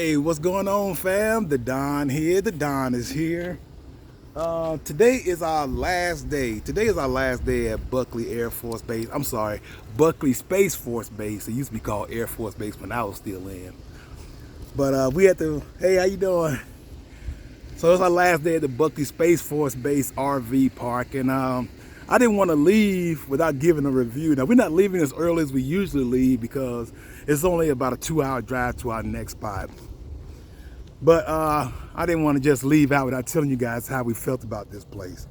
Hey, what's going on, fam? The Don here. The Don is here. Today is our last day. Today is our last day at Buckley Air Force Base. I'm sorry, Buckley Space Force Base. It used to be called Air Force Base when I was still in. But we had to. Hey, how you doing? So it's our last day at the Buckley Space Force Base RV park, and I didn't want to leave without giving a review. Now we're not leaving as early as we usually leave because it's only about a 2-hour drive to our next spot. But I didn't want to just leave out without telling you guys how we felt about this place.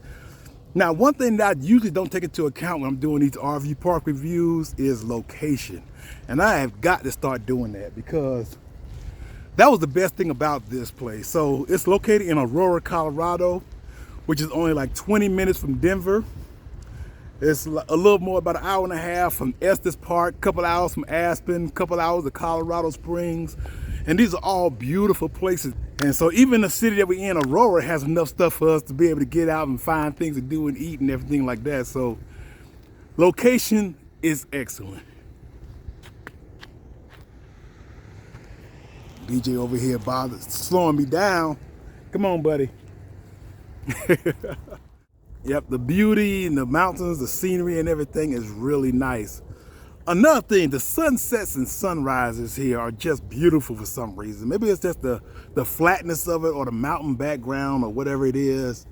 Now, one thing that I usually don't take into account when I'm doing these RV park reviews is location. And I have got to start doing that because that was the best thing about this place. So it's located in Aurora, Colorado, which is only like 20 minutes from Denver. It's a little more, about an hour and a half from Estes Park, a couple hours from Aspen, a couple hours of Colorado Springs. And these are all beautiful places. And so even the city that we're in, Aurora, has enough stuff for us to be able to get out and find things to do and eat and everything like that. So location is excellent. DJ over here slowing me down. Come on, buddy. Yep, the beauty and the mountains, the scenery and everything is really nice. Another thing, the sunsets and sunrises here are just beautiful for some reason. Maybe it's just the flatness of it or the mountain background or whatever it is.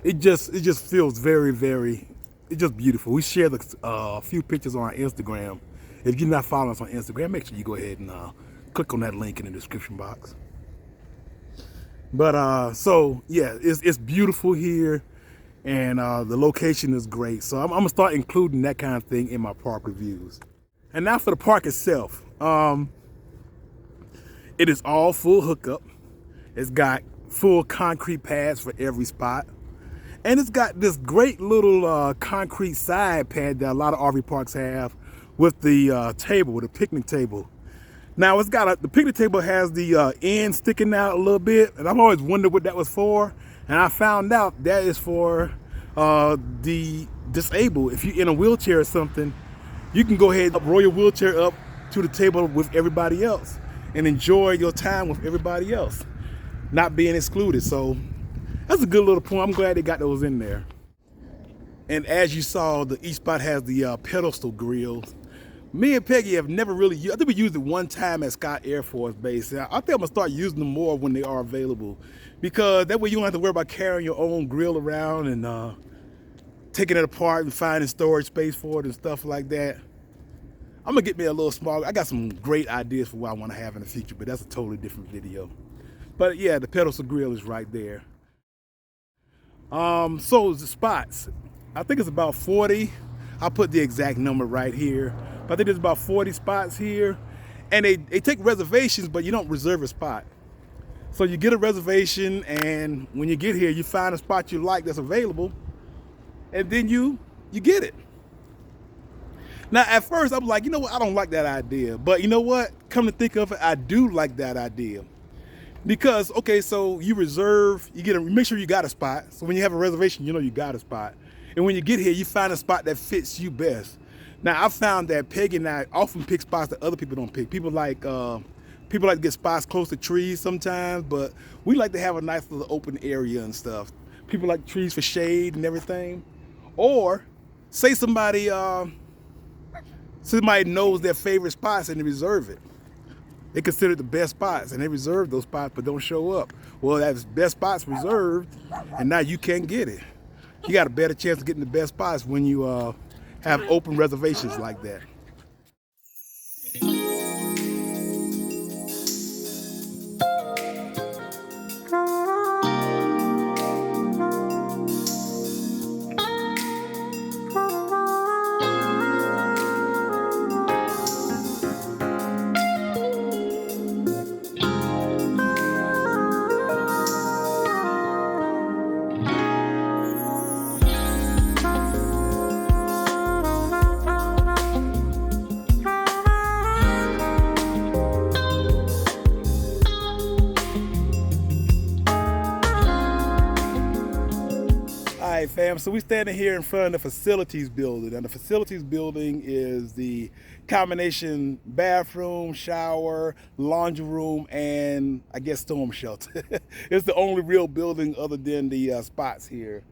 It just feels very, it's just beautiful. We shared a few pictures on our Instagram. If you're not following us on Instagram, make sure you go ahead and click on that link in the description box. But so yeah, it's beautiful here. And the location is great. So I'm gonna start including that kind of thing in my park reviews. And now for the park itself. It is all full hookup. It's got full concrete pads for every spot. And it's got this great little concrete side pad that a lot of RV parks have with the table, with a picnic table. Now it's got the picnic table has the end sticking out a little bit. And I've always wondered what that was for. And I found out that is for the disabled. If you're in a wheelchair or something, you can go ahead and roll your wheelchair up to the table with everybody else and enjoy your time with everybody else, not being excluded. So that's a good little point. I'm glad they got those in there. And as you saw, each spot has the pedestal grills. Me and Peggy have never really used, I think we used it one time at Scott Air Force Base. I think I'm gonna start using them more when they are available, because that way you don't have to worry about carrying your own grill around and taking it apart and finding storage space for it and stuff like that. I'm gonna get me a little smaller. I got some great ideas for what I wanna have in the future, but that's a totally different video. But yeah, the pedestal grill is right there. So the spots, I think it's about 40. I'll put the exact number right here. I think there's about 40 spots here, and they take reservations, but you don't reserve a spot. So you get a reservation, and when you get here, you find a spot you like that's available, and then you get it. Now, at first, I'm like, you know what, I don't like that idea. But you know what? Come to think of it, I do like that idea. Because, okay, so you reserve, make sure you got a spot. So when you have a reservation, you know you got a spot. And when you get here, you find a spot that fits you best. Now, I found that Peggy and I often pick spots that other people don't pick. People like to get spots close to trees sometimes, but we like to have a nice little open area and stuff. People like trees for shade and everything. Or say somebody knows their favorite spots and they reserve it. They consider it the best spots and they reserve those spots but don't show up. Well, that's best spots reserved, and now you can't get it. You got a better chance of getting the best spots when you have open reservations like that. right, fam. So we're standing here in front of the facilities building. And the facilities building is the combination bathroom, shower, laundry room, and I guess storm shelter. It's the only real building other than the spots here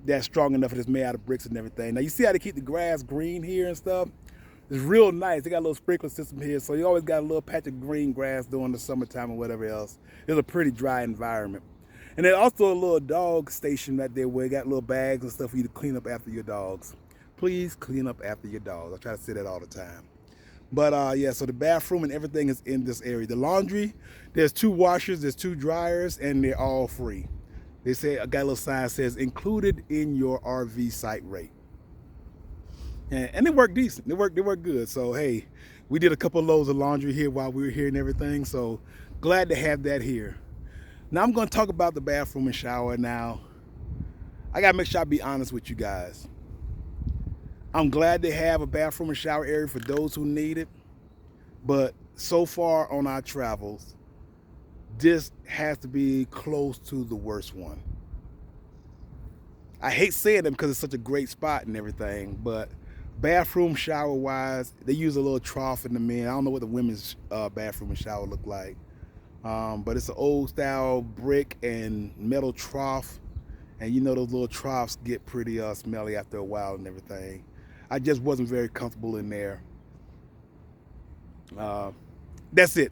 that's strong enough that it's made out of bricks and everything. Now you see how they keep the grass green here and stuff? It's real nice. They got a little sprinkler system here, so you always got a little patch of green grass during the summertime or whatever else. It's a pretty dry environment. And there's also a little dog station right there where you got little bags and stuff for you to clean up after your dogs. Please clean up after your dogs. I try to say that all the time. But yeah, so the bathroom and everything is in this area. The laundry, there's 2 washers, there's 2 dryers, and they're all free. They say, I got a little sign that says, included in your RV site rate. And they work decent. They work good. So hey, we did a couple of loads of laundry here while we were here and everything. So glad to have that here. Now I'm going to talk about the bathroom and shower now. I got to make sure I be honest with you guys. I'm glad they have a bathroom and shower area for those who need it. But so far on our travels, this has to be close to the worst one. I hate saying them because it's such a great spot and everything, but bathroom shower wise, they use a little trough in the men. I don't know what the women's bathroom and shower look like. But it's an old style brick and metal trough. And you know those little troughs get pretty smelly after a while and everything. I just wasn't very comfortable in there. That's it.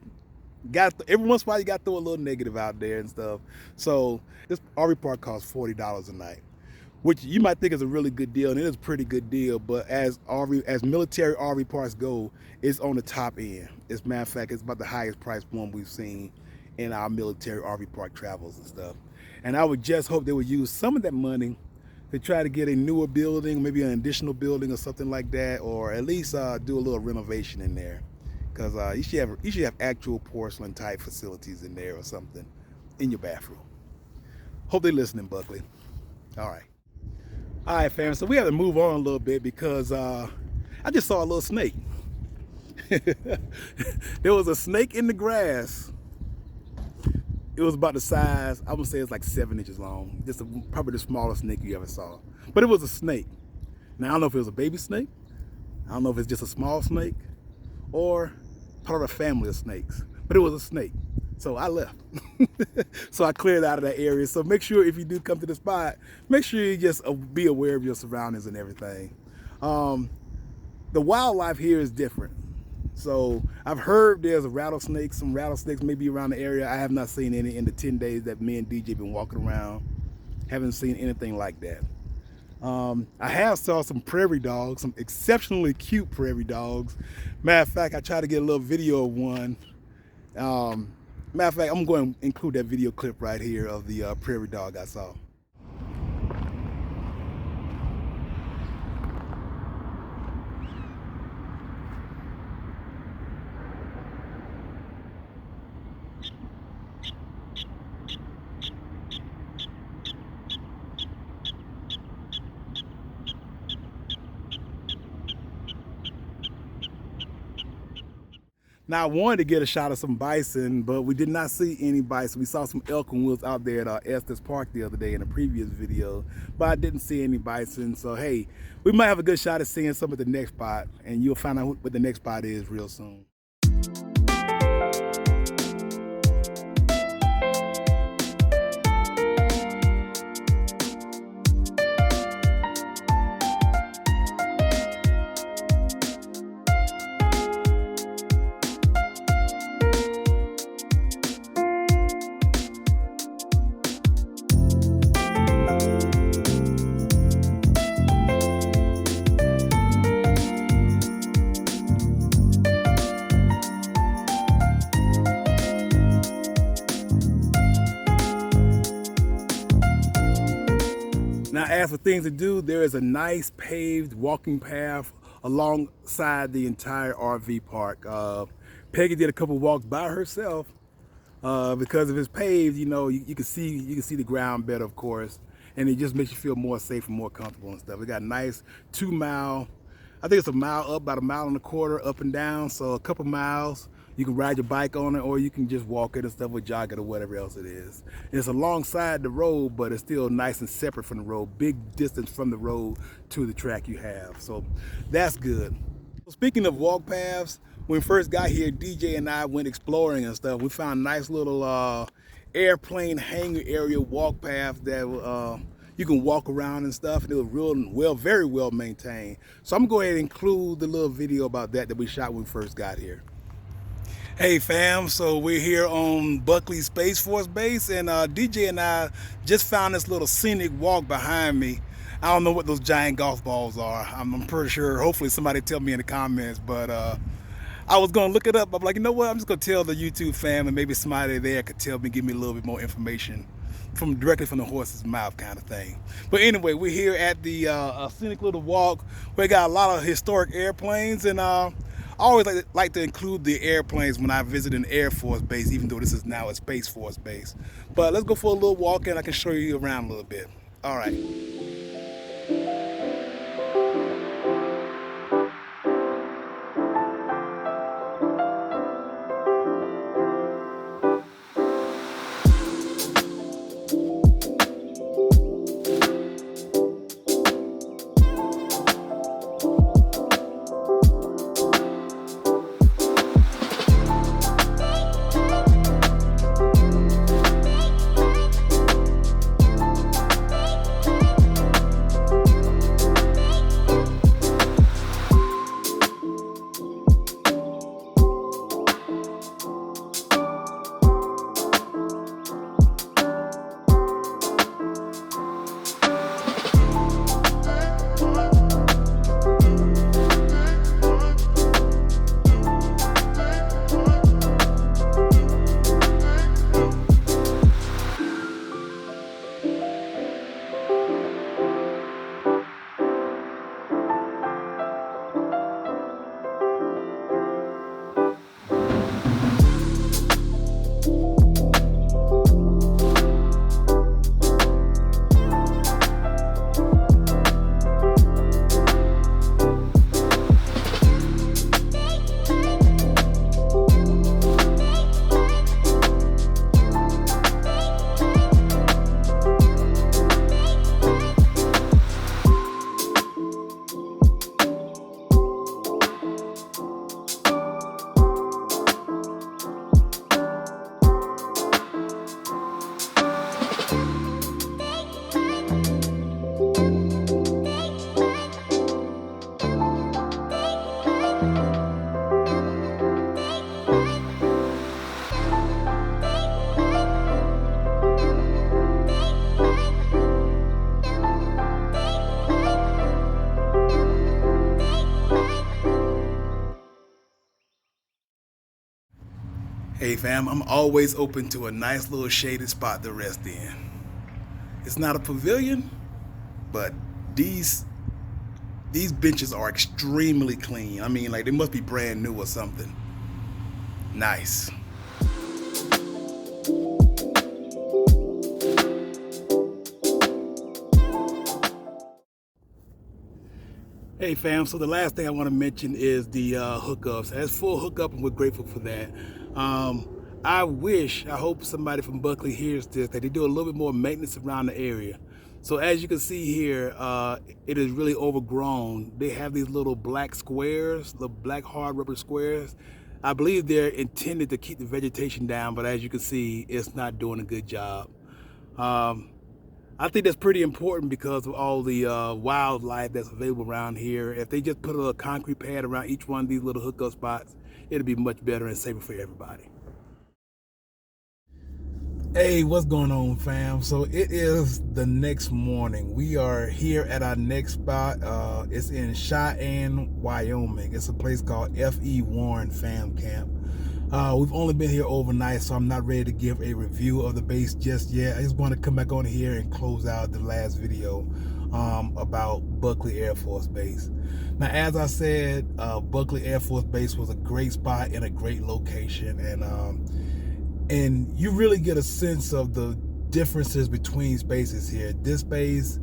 Every once in a while you got to throw a little negative out there and stuff. So this RV park costs $40 a night, which you might think is a really good deal, and it is a pretty good deal. But as military RV parks go, it's on the top end. As a matter of fact, it's about the highest priced one we've seen in our military RV park travels and stuff. And I would just hope they would use some of that money to try to get a newer building, maybe an additional building or something like that, or at least do a little renovation in there. Because you should have actual porcelain type facilities in there or something in your bathroom. Hope they're listening, Buckley. All right, fam. So we have to move on a little bit because I just saw a little snake. There was a snake in the grass. It was about the size, I would say it's like 7 inches long. Probably the smallest snake you ever saw. But it was a snake. Now, I don't know if it was a baby snake. I don't know if it's just a small snake or part of a family of snakes. But it was a snake. So I left. So I cleared out of that area. So make sure if you do come to the spot, make sure you just be aware of your surroundings and everything. The wildlife here is different. So I've heard there's some rattlesnakes maybe around the area. I have not seen any in the 10 days that me and DJ been walking around. Haven't seen anything like that. I have saw some prairie dogs, some exceptionally cute prairie dogs. Matter of fact, I tried to get a little video of one. Matter of fact, I'm going to include that video clip right here of the prairie dog I saw. Now I wanted to get a shot of some bison, but we did not see any bison. We saw some elk and wolves out there at Estes Park the other day in a previous video, but I didn't see any bison. So hey, we might have a good shot at seeing some at the next spot, and you'll find out what the next spot is real soon. Now, as for things to do, there is a nice paved walking path alongside the entire RV park. Peggy did a couple walks by herself because if it's paved, you know, you can see the ground better, of course, and it just makes you feel more safe and more comfortable and stuff. We got a nice 2 mile, I think it's a mile up, about 1.25 miles up and down, so a couple miles. You can ride your bike on it, or you can just walk it and stuff, or jog it, or whatever else it is. It's alongside the road, but it's still nice and separate from the road. Big distance from the road to the track you have. So that's good. Speaking of walk paths, when we first got here, DJ and I went exploring and stuff. We found a nice little airplane hangar area walk path that you can walk around and stuff, and it was very well maintained. So I'm gonna go ahead and include the little video about that we shot when we first got here. Hey fam, so we're here on Buckley Space Force Base, and DJ and I just found this little scenic walk behind me. I don't know what those giant golf balls are. I'm pretty sure, hopefully somebody tell me in the comments, but I was gonna look it up. I'm like, you know what, I'm just gonna tell the YouTube fam, and maybe somebody there could tell me, give me a little bit more information directly from the horse's mouth kind of thing. But anyway, we're here at the scenic little walk. We got a lot of historic airplanes, and I always like to include the airplanes when I visit an Air Force base, even though this is now a Space Force base. But let's go for a little walk, and I can show you around a little bit. All right. Hey fam, I'm always open to a nice little shaded spot to rest in. It's not a pavilion, but these benches are extremely clean. I mean, like, they must be brand new or something. Nice. Hey fam, so the last thing I want to mention is the hookups. It has full hookup, and we're grateful for that. I hope somebody from Buckley hears this, that they do a little bit more maintenance around the area. So as you can see here, it is really overgrown. They have these little black squares, the black hard rubber squares. I believe they're intended to keep the vegetation down, but as you can see, it's not doing a good job. I think that's pretty important because of all the wildlife that's available around here. If they just put a little concrete pad around each one of these little hookup spots, it'll be much better and safer for everybody. Hey, what's going on, fam? So it is the next morning. We are here at our next spot. It's in Cheyenne, Wyoming. It's a place called F.E. Warren FAMCAMP. We've only been here overnight, so I'm not ready to give a review of the base just yet. I just want to come back on here and close out the last video about Buckley Air Force Base. Now, as I said, Buckley Air Force Base was a great spot in a great location, and you really get a sense of the differences between spaces here. This space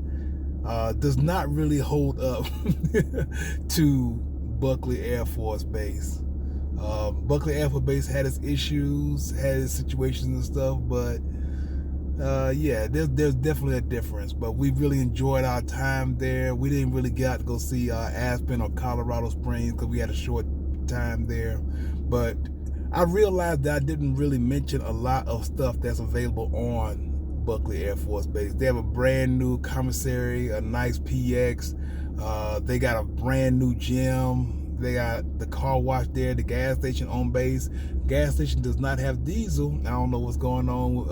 does not really hold up to Buckley Air Force Base. Buckley Air Force Base had its issues, had its situations and stuff, but yeah, there's definitely a difference. But we really enjoyed our time there. We didn't really get out to go see Aspen or Colorado Springs because we had a short time there. But I realized that I didn't really mention a lot of stuff that's available on Buckley Air Force Base. They have a brand new commissary, a nice PX. They got a brand new gym. They got the car wash there, the gas station on base. Gas station does not have diesel. I don't know what's going on.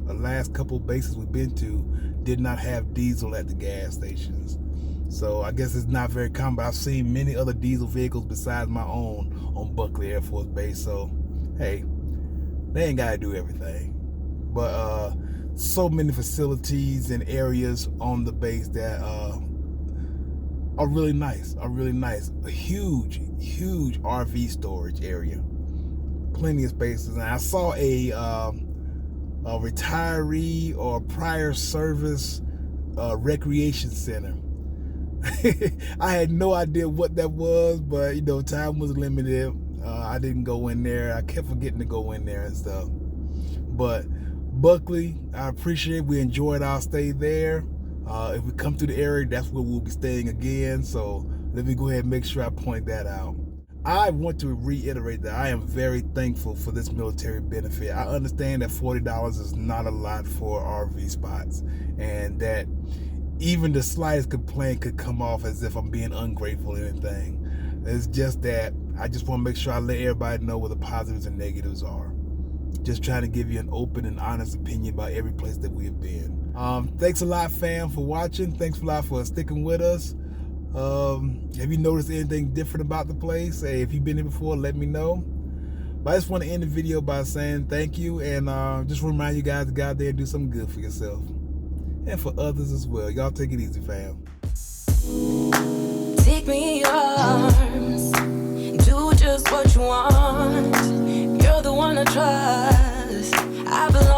The last couple bases we've been to did not have diesel at the gas stations. So I guess it's not very common, but I've seen many other diesel vehicles besides my own on Buckley Air Force Base. So, hey, they ain't got to do everything. But so many facilities and areas on the base that are really nice, A huge RV storage area. Plenty of spaces. And I saw a retiree or prior service recreation center. I had no idea what that was, but you know, time was limited. I didn't go in there. I kept forgetting to go in there and stuff. But Buckley, I appreciate it. We enjoyed our stay there. If we come to the area, that's where we'll be staying again. So let me go ahead and make sure I point that out. I want to reiterate that I am very thankful for this military benefit. I understand that $40 is not a lot for RV spots, and that even the slightest complaint could come off as if I'm being ungrateful or anything. It's just that I just want to make sure I let everybody know what the positives and negatives are. Just trying to give you an open and honest opinion about every place that we have been. Thanks a lot, fam, for watching. Thanks a lot for sticking with us. Have you noticed anything different about the place? Hey, if you've been here before, let me know. But I just want to end the video by saying thank you, and just remind you guys to go out there and do something good for yourself and for others as well. Y'all take it easy, fam. Take me in your arms, do just what you want. You're the one I trust. I belong.